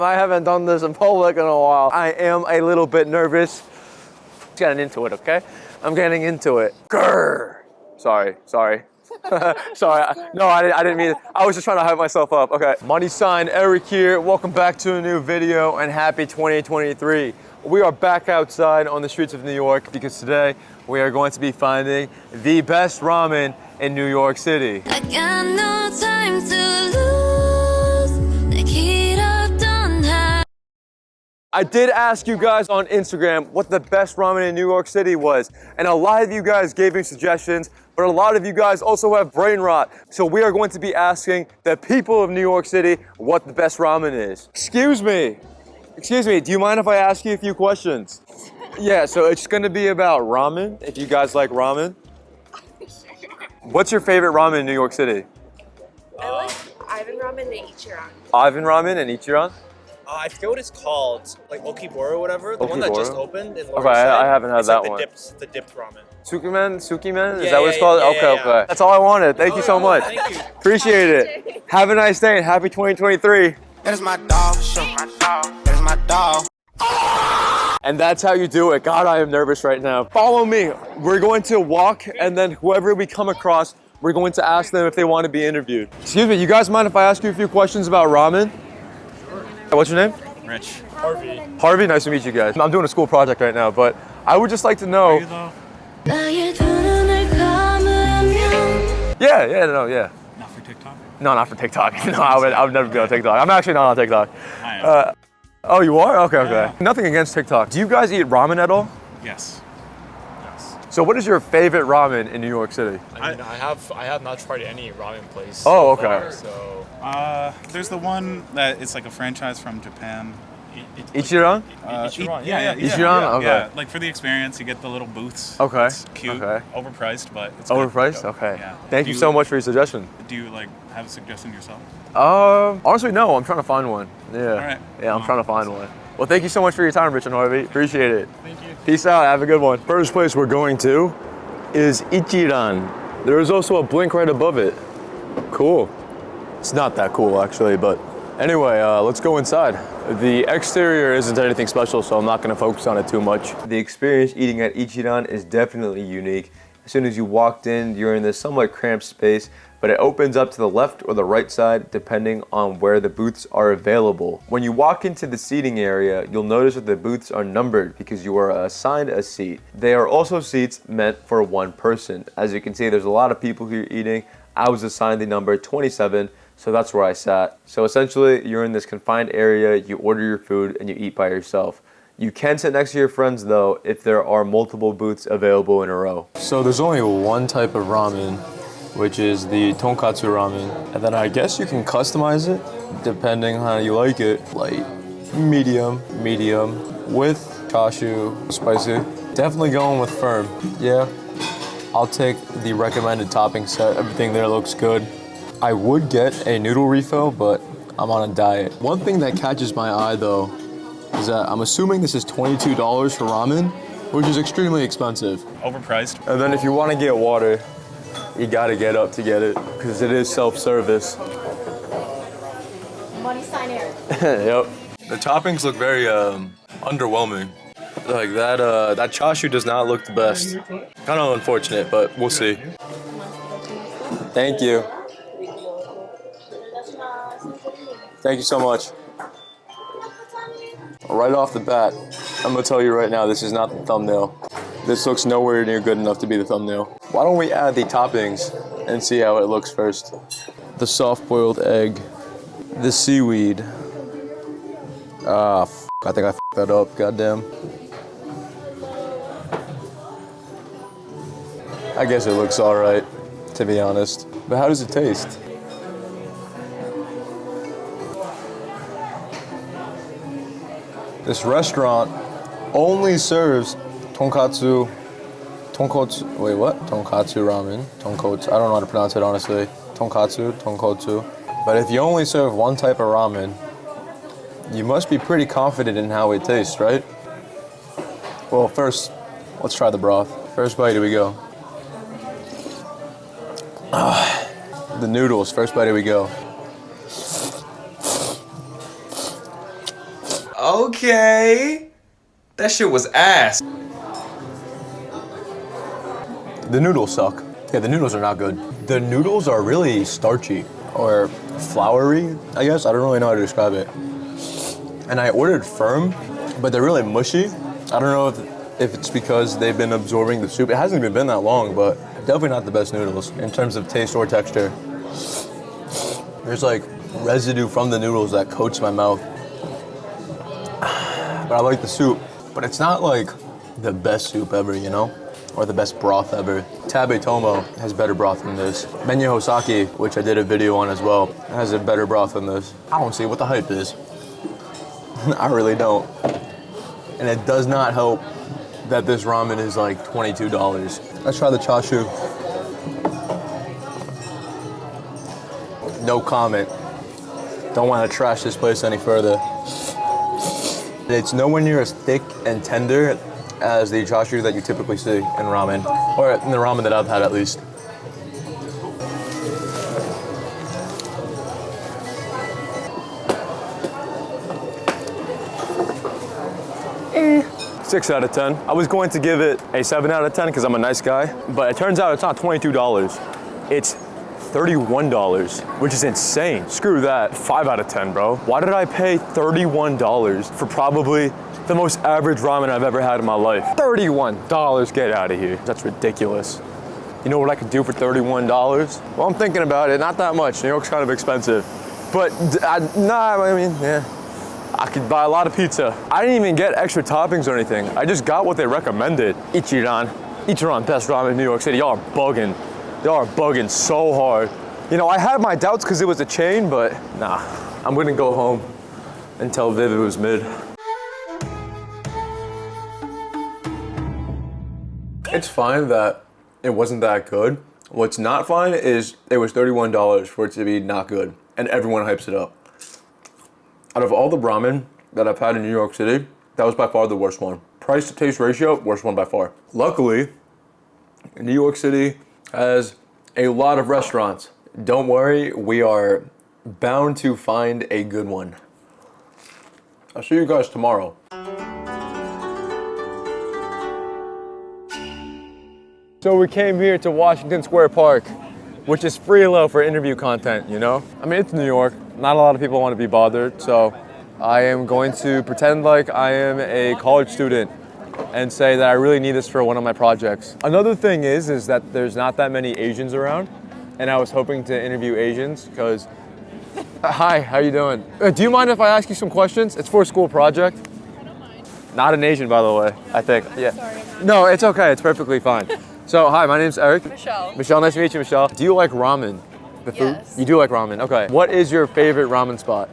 I haven't done this in public in a while. I am a little bit nervous. Getting into it, okay? I'm getting into it. Grrr. Sorry. Sorry, no, I didn't mean it. I was just trying to hype myself up. Okay, Money Sign Eric here. Welcome back to a new video and happy 2023. We are back outside on the streets of New York because today we are going to be finding the best ramen in New York City. I got no time to lose. 내 길 없던 하. I did ask you guys on Instagram what the best ramen in New York City was, and a lot of you guys gave me suggestions, but a lot of you guys also have brain rot. So we are going to be asking the people of New York City what the best ramen is. Excuse me, do you mind if I ask you a few questions? Yeah, so it's gonna be about ramen, if you guys like ramen. What's your favorite ramen in New York City? I like Ivan Ramen and Ichiran. Ivan Ramen and Ichiran? I forget what it's called, like Okiboro or whatever. The one that just opened in Lower Okay, Side. I haven't had it's that like one. The dipped ramen. Sukimen? Is Yeah, that what it's called? yeah, Okay. yeah. That's all I wanted. Thank you so much. Thank you. Appreciate it. Have a nice day and happy 2023. That is my dog, show. That is my dog. And that's how you do it. God, I am nervous right now. Follow me. We're going to walk, and then whoever we come across, we're going to ask them if they want to be interviewed. Excuse me, you guys mind if I ask you a few questions about ramen? Sure. What's your name? Rich. Harvey, nice to meet you guys. I'm doing a school project right now, but I would just like to know. 나의 두 눈을 감으면. Yeah. Not for TikTok? No, not for TikTok. No, I would never be on TikTok. I'm actually not on TikTok. I am. Oh, you are? Okay. Yeah. Nothing against TikTok. Do you guys eat ramen at all? Yes. So what is your favorite ramen in New York City? I have not tried any ramen place. Oh, so far, okay. so There's the one that it's like a franchise from Japan. Ichiran? Ichiran, Yeah. Ichiran? Okay. Yeah, like for the experience, you get the little booths. Okay. It's cute. Okay. Overpriced, but it's Overpriced? good. Okay. Yeah. Thank you so much for your suggestion. Do you like have a suggestion yourself? Honestly, no. I'm trying to find one. Yeah. All right. Yeah, I'm trying to find one. Well, thank you so much for your time, Rich and Harvey. Appreciate it. Thank you. Peace out. Have a good one. First place we're going to is Ichiran. There is also a Blink right above it. Cool. It's not that cool, actually, but anyway, let's go inside. The exterior isn't anything special, so I'm not going to focus on it too much. The experience eating at Ichiran is definitely unique. As soon as you walked in, you're in this somewhat cramped space, but it opens up to the left or the right side depending on where the booths are available. When you walk into the seating area, you'll notice that the booths are numbered because you are assigned a seat. They are also seats meant for one person. As you can see, there's a lot of people here eating. I was assigned the number 27, so that's where I sat. So essentially, you're in this confined area, you order your food, and you eat by yourself. You can sit next to your friends though if there are multiple booths available in a row. So there's only one type of ramen, which is the tonkatsu ramen. And then I guess you can customize it depending on how you like it. Light, medium, with cashew, spicy. Definitely going with firm. Yeah, I'll take the recommended topping set. Everything there looks good. I would get a noodle refill, but I'm on a diet. One thing that catches my eye though is that I'm assuming this is $22 for ramen, which is extremely expensive. Overpriced. And then if you want to get water, you gotta get up to get it, because it is self-service. moneysigneric. Yep. The toppings look very underwhelming. Like that chashu does not look the best. Kind of unfortunate, but we'll see. Thank you. Thank you so much. Right off the bat, I'm gonna tell you right now, this is not the thumbnail. This looks nowhere near good enough to be the thumbnail. Why don't we add the toppings and see how it looks first? The soft-boiled egg, the seaweed. I think I f***ed that up, goddamn. I guess it looks all right, to be honest. But how does it taste? This restaurant only serves tonkatsu ramen. I don't know how to pronounce it, honestly. Tonkatsu. But if you only serve one type of ramen, you must be pretty confident in how it tastes, right? Well, first, let's try the broth. First bite, here we go. The noodles, first bite, here we go. Okay. That shit was ass. The noodles suck. Yeah, the noodles are not good. The noodles are really starchy or floury, I guess. I don't really know how to describe it. And I ordered firm, but they're really mushy. I don't know if it's because they've been absorbing the soup. It hasn't even been that long, but definitely not the best noodles in terms of taste or texture. There's like residue from the noodles that coats my mouth. But I like the soup. But it's not like the best soup ever, you know? Or the best broth ever. Tabe Tomo has better broth than this. Menya Hosaki, which I did a video on as well, has a better broth than this. I don't see what the hype is. I really don't. And it does not help that this ramen is like $22. Let's try the chashu. No comment. Don't want to trash this place any further. It's nowhere near as thick and tender as the chashu that you typically see in ramen, or in the ramen that I've had at least. Six out of 10. I was going to give it a 7 out of 10 because I'm a nice guy, but it turns out it's not $22. It's $31, which is insane. Screw that, 5 out of 10, bro. Why did I pay $31 for probably the most average ramen I've ever had in my life? $31, get out of here. That's ridiculous. You know what I could do for $31? Well, I'm thinking about it, not that much. New York's kind of expensive. But, I mean, yeah. I could buy a lot of pizza. I didn't even get extra toppings or anything. I just got what they recommended. Ichiran, best ramen in New York City. Y'all are bugging. Y'all are bugging so hard. You know, I had my doubts because it was a chain, but nah. I'm gonna go home and tell Viv it was mid. It's fine that it wasn't that good. What's not fine is it was $31 for it to be not good, and everyone hypes it up. Out of all the ramen that I've had in New York City, that was by far the worst one. Price to taste ratio, worst one by far. Luckily, New York City has a lot of restaurants. Don't worry, we are bound to find a good one. I'll see you guys tomorrow. So we came here to Washington Square Park, which is free low for interview content, you know? I mean, it's New York. Not a lot of people want to be bothered, so I am going to pretend like I am a college student and say that I really need this for one of my projects. Another thing is that there's not that many Asians around, and I was hoping to interview Asians because, hi, how you doing? Do you mind if I ask you some questions? It's for a school project. I don't mind. Not an Asian, by the way, I think. Yeah. Sorry, I'm not. No, it's okay, it's perfectly fine. So, hi, my name's Eric. Michelle. Michelle, nice to meet you, Michelle. Do you like ramen? The food? Yes. You do like ramen, okay. What is your favorite ramen spot?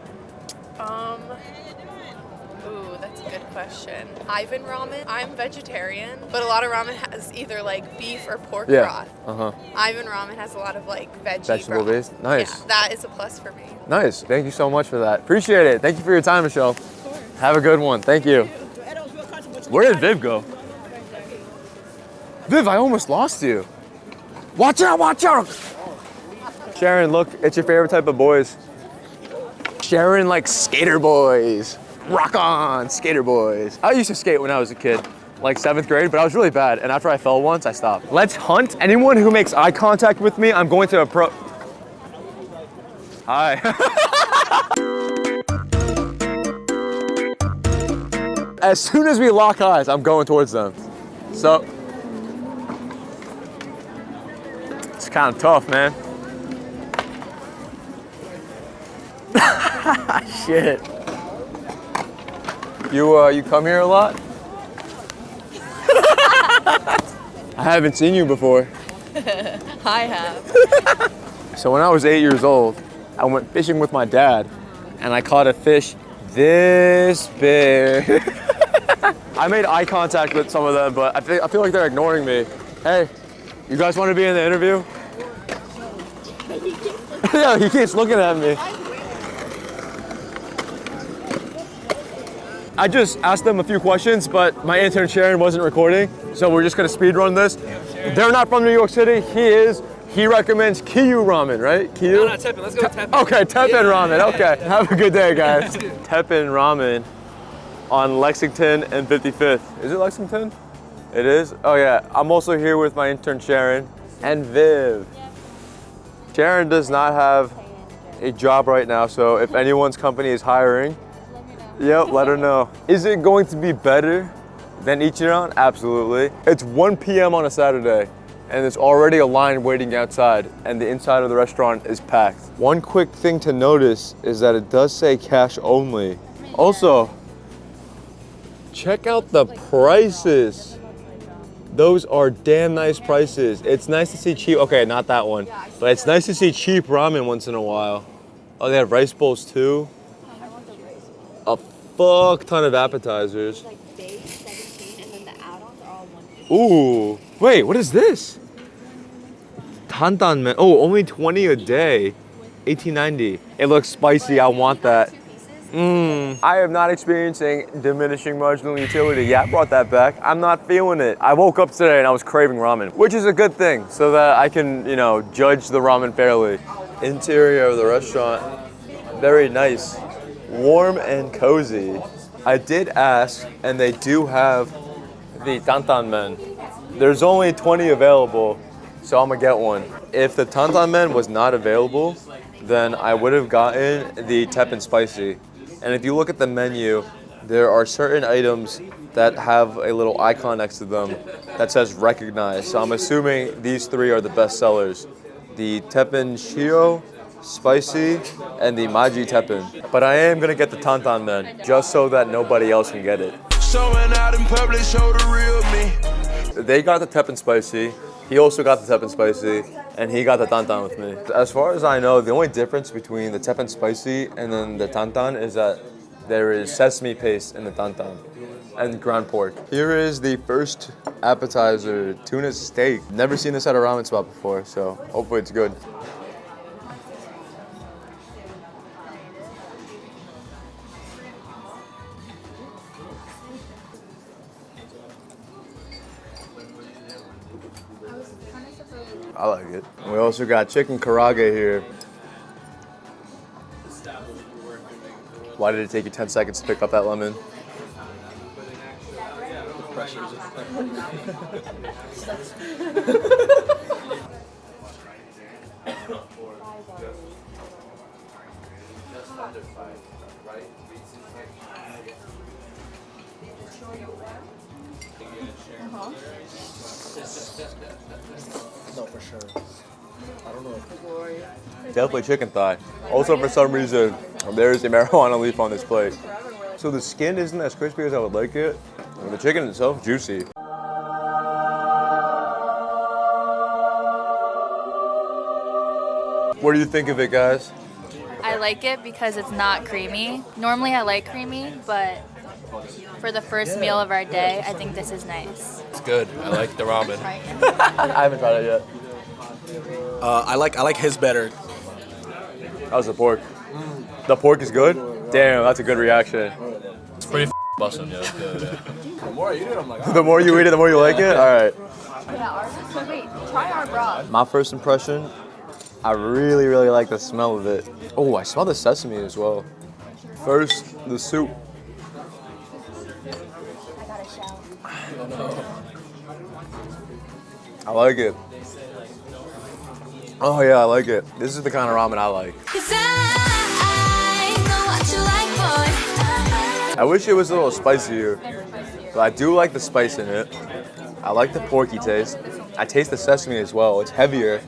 Ooh, that's a good question. Ivan Ramen. I'm vegetarian, but a lot of ramen has either like beef or pork broth. Ivan Ramen has a lot of like Vegetable broth. based? Nice. Yeah, that is a plus for me. Nice, thank you so much for that. Appreciate it. Thank you for your time, Michelle. Of course. Have a good one, thank you. Where did Viv go? Viv, I almost lost you. Watch out, watch out! Sharon, look, it's your favorite type of boys. Sharon likes skater boys. Rock on, skater boys. I used to skate when I was a kid, like 7th grade, but I was really bad. And after I fell once, I stopped. Let's hunt. Anyone who makes eye contact with me, I'm going to approach. Hi. As soon as we lock eyes, I'm going towards them. So, it's kind of tough, man. Shit. You come here a lot? I haven't seen you before. I have. So when I was 8 years old, I went fishing with my dad, and I caught a fish this big. I made eye contact with some of them, but I feel like they're ignoring me. Hey, you guys want to be in the interview? Yeah, he keeps looking at me. I just asked them a few questions, but my intern Sharon wasn't recording, so we're just gonna speed run this. They're not from New York City. He is. He recommends Kiyu ramen, right? Kiyu? No, Teppen. Let's go with Teppen. Okay, Teppen ramen. Okay. Have a good day, guys. Teppen ramen on Lexington and 55th. Is it Lexington? It is? Oh yeah, I'm also here with my intern Sharon and Viv. Sharon does not have a job right now, so if anyone's company is hiring, yep, let her know. Is it going to be better than Ichiran? Absolutely. It's 1 p.m. on a Saturday, and there's already a line waiting outside, and the inside of the restaurant is packed. One quick thing to notice is that it does say cash only. Also, check out the prices. Those are damn nice prices. It's nice to see cheap, okay, not that one, but it's nice to see cheap ramen once in a while. Oh, they have rice bowls too. A fuck ton of appetizers. Like base 17 and then the add-ons are all 150. Ooh, wait, what is this? Tantan men, oh, only 20 a day, $18.90. It looks spicy, I want that. I am not experiencing diminishing marginal utility. Yeah, I brought that back. I'm not feeling it. I woke up today and I was craving ramen, which is a good thing so that I can, you know, judge the ramen fairly. Interior of the restaurant, very nice. Warm and cozy. I did ask, and they do have the tantan men. There's only 20 available, so I'm gonna get one. If the tantan men was not available, then I would have gotten the Teppen spicy. And if you look at the menu, there are certain items that have a little icon next to them that says recognize. So I'm assuming these three are the best sellers. The Teppen Shio, spicy, and the Maji Teppen. But I am gonna get the tantan men, just so that nobody else can get it. Showing out in public, show the real me. They got the Teppen spicy, he also got the Teppen spicy, and he got the tantan with me. As far as I know, the only difference between the Teppen spicy and then the tantan is that there is sesame paste in the tantan and ground pork. Here is the first appetizer, tuna steak. Never seen this at a ramen spot before, so hopefully it's good. I like it. And we also got chicken karage here. Why did it take you 10 seconds to pick up that lemon? No, for sure. I don't know. Definitely chicken thigh. Also, for some reason, there's a marijuana leaf on this plate. So the skin isn't as crispy as I would like it. And the chicken itself, juicy. What do you think of it, guys? I like it because it's not creamy. Normally I like creamy, but for the first meal of our day, I think this is nice. It's good. I like the ramen. I haven't tried it yet. I like his better. How's the pork? The pork is good? Damn, that's a good reaction. It's pretty bussin', yeah. It's good, yeah. The more I eat it, I'm like, The more you eat it, the more you like it? All right. So wait, try our broth. My first impression, I really, really like the smell of it. Oh, I smell the sesame as well. First, the soup. I like it. Oh yeah, I like it. This is the kind of ramen I like. 'Cause I know what you like, boy. I wish it was a little spicier, but I do like the spice in it. I like the porky taste. I taste the sesame as well. It's heavier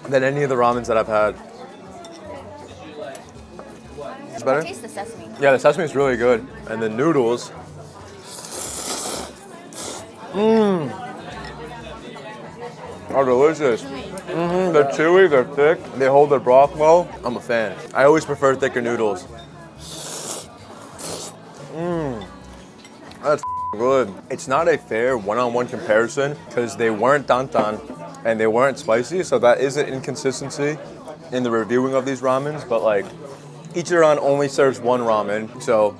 than any of the ramens that I've had. It's better? Taste the sesame. Yeah, the sesame is really good. And the noodles. Are delicious. They're chewy, they're thick, they hold their broth well. I'm a fan. I always prefer thicker noodles. That's good. It's not a fair one-on-one comparison because they weren't tantan and they weren't spicy, so that is an inconsistency in the reviewing of these ramens, but like, Ichiran only serves one ramen, so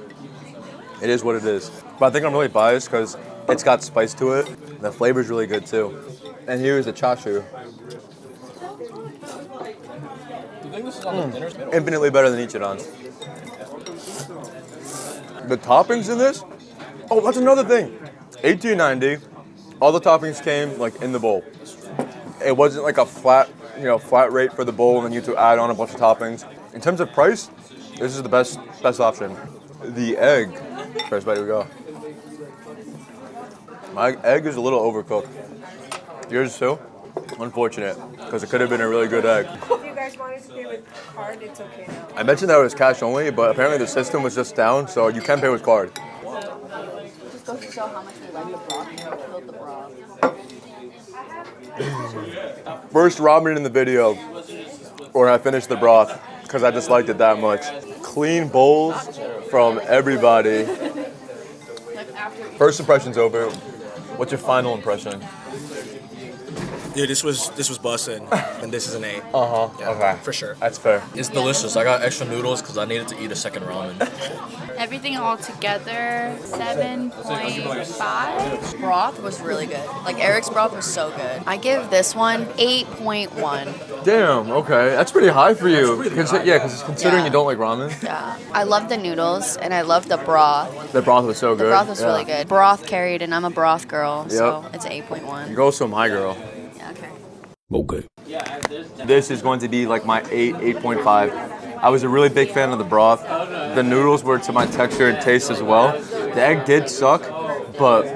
it is what it is. But I think I'm really biased because it's got spice to it. The flavor's really good too. And here's the chashu. Infinitely better than Ichiran's. The toppings in this? Oh, that's another thing. $18.90. All the toppings came like in the bowl. It wasn't like a flat rate for the bowl, and then you had to add on a bunch of toppings. In terms of price, this is the best option. The egg. First bite we go. My egg is a little overcooked. Yours too? Unfortunate, because it could have been a really good egg. If you guys wanted to pay with card, it's okay now. I mentioned that it was cash only, but apparently the system was just down, so you can pay with card. Just goes to show how much we like the broth. We killed the broth. First ramen in the video, or I finished the broth, because I just liked it that much. Clean bowls from everybody. First impression's over. What's your final impression? Dude, this was bussin', and this is an A. Yeah, okay. For sure. That's fair. It's delicious. I got extra noodles because I needed to eat a second ramen. Everything all together, 7.5. Broth was really good. Like Eric's broth was so good. I give this one 8.1. Damn, okay. That's pretty high for you. Because considering you don't like ramen. Yeah. I love the noodles and I love the broth. The broth was so good. The broth was really good. Broth carried, and I'm a broth girl, so Yep. it's 8.1. You're also my girl. Yeah, okay. Okay. This is going to be like my 8.5. I was a really big fan of the broth. The noodles were to my texture and taste as well. The egg did suck, but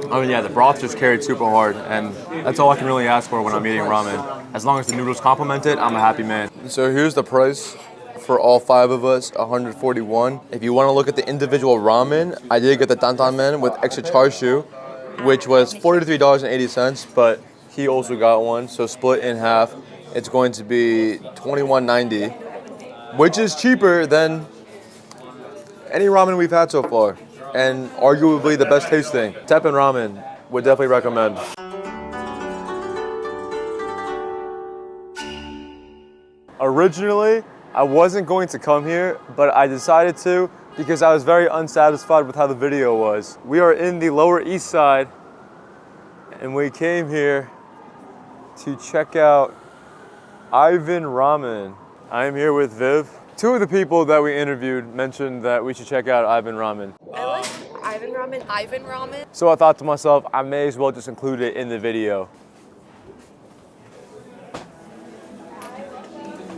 the broth just carried super hard, and that's all I can really ask for when I'm eating ramen. As long as the noodles complement it, I'm a happy man. So here's the price for all 5 of us, $141. If you want to look at the individual ramen, I did get the tantan men with extra char siu, which was $43.80, but he also got one, so split in half. It's going to be $21.90, which is cheaper than any ramen we've had so far, and arguably the best tasting. Teppen ramen, would definitely recommend. Originally, I wasn't going to come here, but I decided to because I was very unsatisfied with how the video was. We are in the Lower East Side, and we came here to check out Ivan Ramen. I am here with Viv. 2 of the people that we interviewed mentioned that we should check out Ivan Ramen. I like Ivan Ramen. Ivan Ramen. So I thought to myself, I may as well just include it in the video.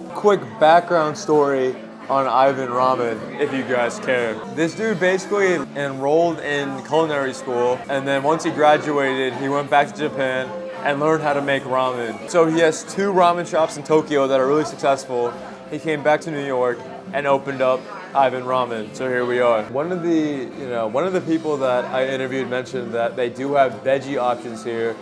Quick background story on Ivan Ramen, if you guys care. This dude basically enrolled in culinary school, and then once he graduated, he went back to Japan and learned how to make ramen. So he has 2 ramen shops in Tokyo that are really successful. He came back to New York and opened up Ivan Ramen. So here we are. One of the people that I interviewed mentioned that they do have veggie options here,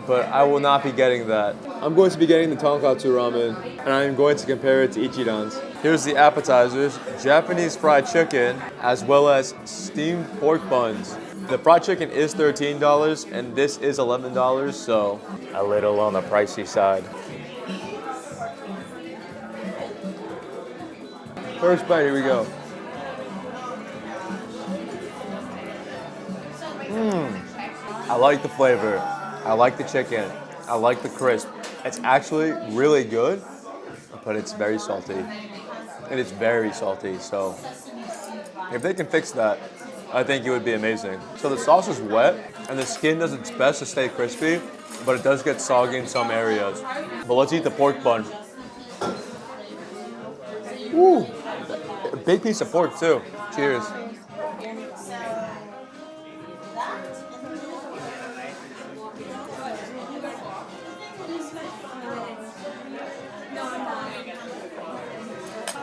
but I will not be getting that. I'm going to be getting the tonkatsu ramen, and I'm going to compare it to Ichiran's. Here's the appetizers: Japanese fried chicken, as well as steamed pork buns. The fried chicken is $13, and this is $11, so a little on the pricey side. First bite, here we go. I like the flavor. I like the chicken. I like the crisp. It's actually really good, but it's very salty. It is very salty, so if they can fix that, I think it would be amazing. So the sauce is wet, and the skin does its best to stay crispy, but it does get soggy in some areas. But let's eat the pork bun. Ooh, a big piece of pork too. Cheers.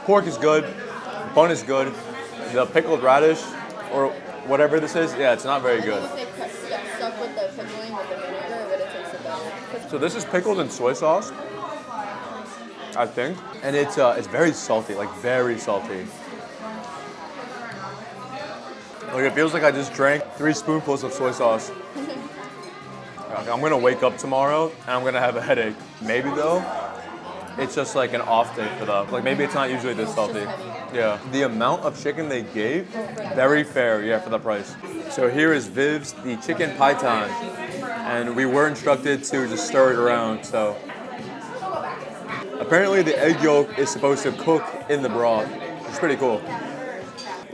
Pork is good, bun is good. The pickled radish, or whatever this is, yeah, it's not very good. So this is pickled in soy sauce, I think, and it's very salty, like very salty. Like it feels like I just drank 3 spoonfuls of soy sauce. I'm gonna wake up tomorrow and I'm gonna have a headache. Maybe though, it's just like an off day for them. Like maybe it's not usually this salty. Yeah. The amount of chicken they gave, very fair, yeah, for the price. So here is Viv's, the chicken python. And we were instructed to just stir it around, so. Apparently the egg yolk is supposed to cook in the broth. It's pretty cool.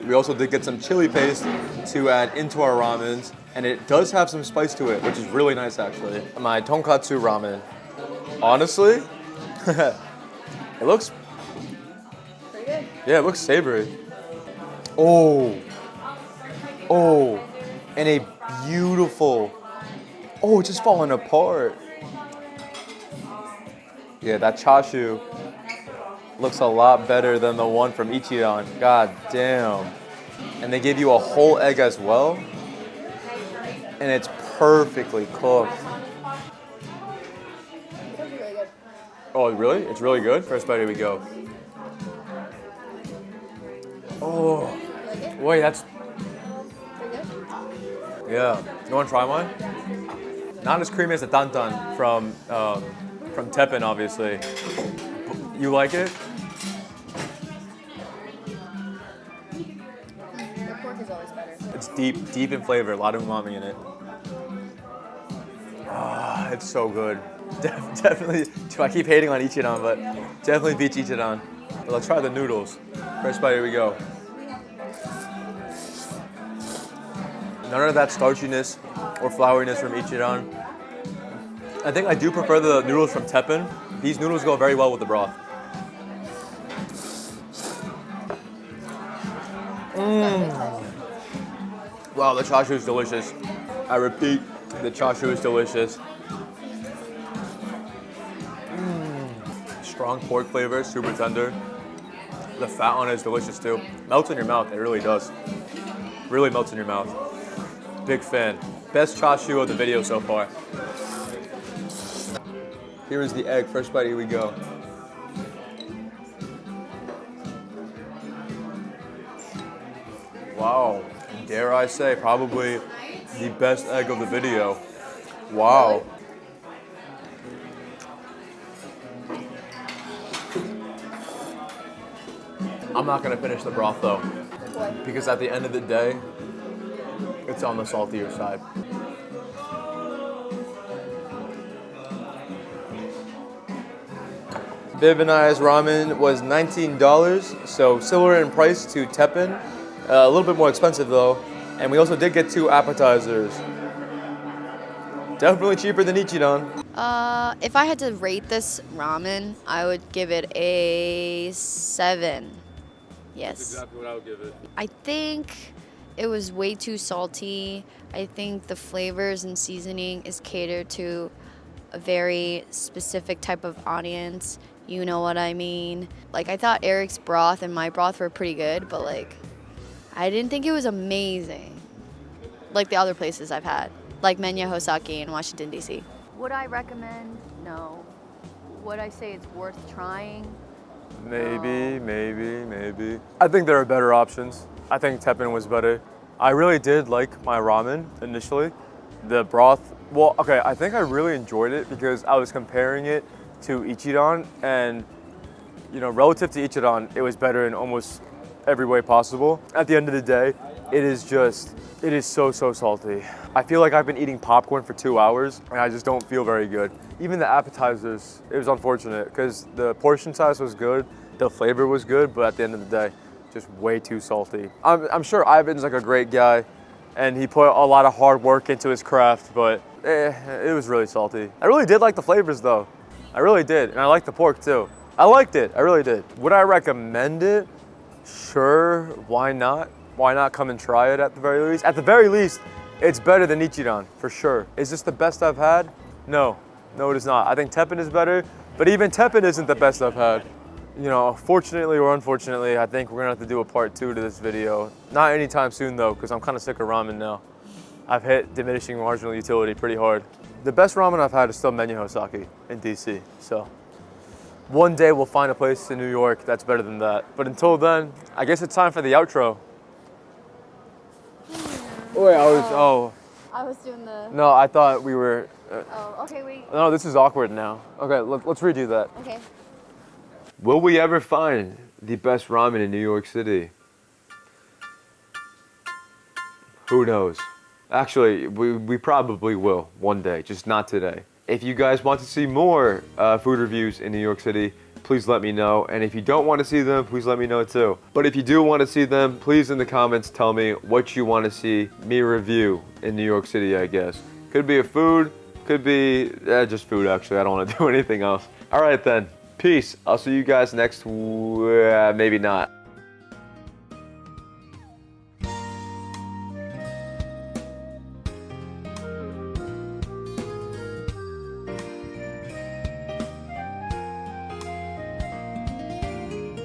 We also did get some chili paste to add into our ramens, and it does have some spice to it, which is really nice actually. My tonkatsu ramen. Honestly, it looks Pretty good. Yeah, it looks savory. Oh, and a beautiful. Oh, it's just falling apart. Yeah, that chashu looks a lot better than the one from Ichiran. God damn. And they give you a whole egg as well. And it's perfectly cooked. Oh, really? It's really good? First bite, here we go. Oh, wait, that's... Yeah. You want to try mine? Not as creamy as the tantan from Teppen, obviously. You like it? The pork is always better. It's deep in flavor, a lot of umami in it. Ah, it's so good. Definitely, I keep hating on Ichiran, but definitely beats Ichiran. But let's try the noodles. First bite, here we go. None of that starchiness or flouriness from Ichiran. I think I do prefer the noodles from Teppen. These noodles go very well with the broth. Wow, the chashu is delicious. I repeat, the chashu is delicious. Strong pork flavor, super tender. The fat on it is delicious too. Melts in your mouth, it really does. Really melts in your mouth. Big fan. Best chashu of the video so far. Here is the egg. First bite, here we go. Wow. Dare I say, probably the best egg of the video. Wow. I'm not gonna finish the broth though, because at the end of the day, it's on the saltier side. Viv and I's ramen was $19, so similar in price to Teppen. A little bit more expensive though, and we also did get 2 appetizers. Definitely cheaper than Ichiran. If I had to rate this ramen, I would give it a 7. Yes. That's exactly what I would give it. I think it was way too salty. I think the flavors and seasoning is catered to a very specific type of audience. You know what I mean? Like, I thought Eric's broth and my broth were pretty good, but like, I didn't think it was amazing. Like the other places I've had, like Menya Hosaki in Washington, D.C. Would I recommend? No. Would I say it's worth trying? Maybe. I think there are better options. I think Teppen was better. I really did like my ramen initially. The broth, well, okay, I think I really enjoyed it because I was comparing it to Ichiran, and you know, relative to Ichiran, it was better in almost every way possible. At the end of the day, it is so salty. I feel like I've been eating popcorn for 2 hours and I just don't feel very good. Even the appetizers, it was unfortunate because the portion size was good, the flavor was good, but at the end of the day, just way too salty. I'm sure Ivan's like a great guy and he put a lot of hard work into his craft, but it was really salty. I really did like the flavors though. I really did, and I liked the pork too. I liked it, I really did. Would I recommend it? Sure, why not? Why not come and try it at the very least? At the very least, it's better than Ichiran, for sure. Is this the best I've had? No, it is not. I think Teppen is better, but even Teppen isn't the best I've had. You know, fortunately or unfortunately, I think we're gonna have to do a part 2 to this video. Not anytime soon though, because I'm kind of sick of ramen now. I've hit diminishing marginal utility pretty hard. The best ramen I've had is still Menya Hosaki in DC, so. One day we'll find a place in New York that's better than that. But until then, I guess it's time for the outro. Wait, I was doing the... No, I thought we were... Oh, okay, wait. No, this is awkward now. Okay, let's redo that. Okay. Will we ever find the best ramen in New York City? Who knows? Actually, we probably will one day, just not today. If you guys want to see more food reviews in New York City, please let me know. And if you don't want to see them, please let me know too. But if you do want to see them, please in the comments tell me what you want to see me review in New York City, I guess. Could be a food, could be just food actually. I don't want to do anything else. All right then, peace. I'll see you guys next, maybe not.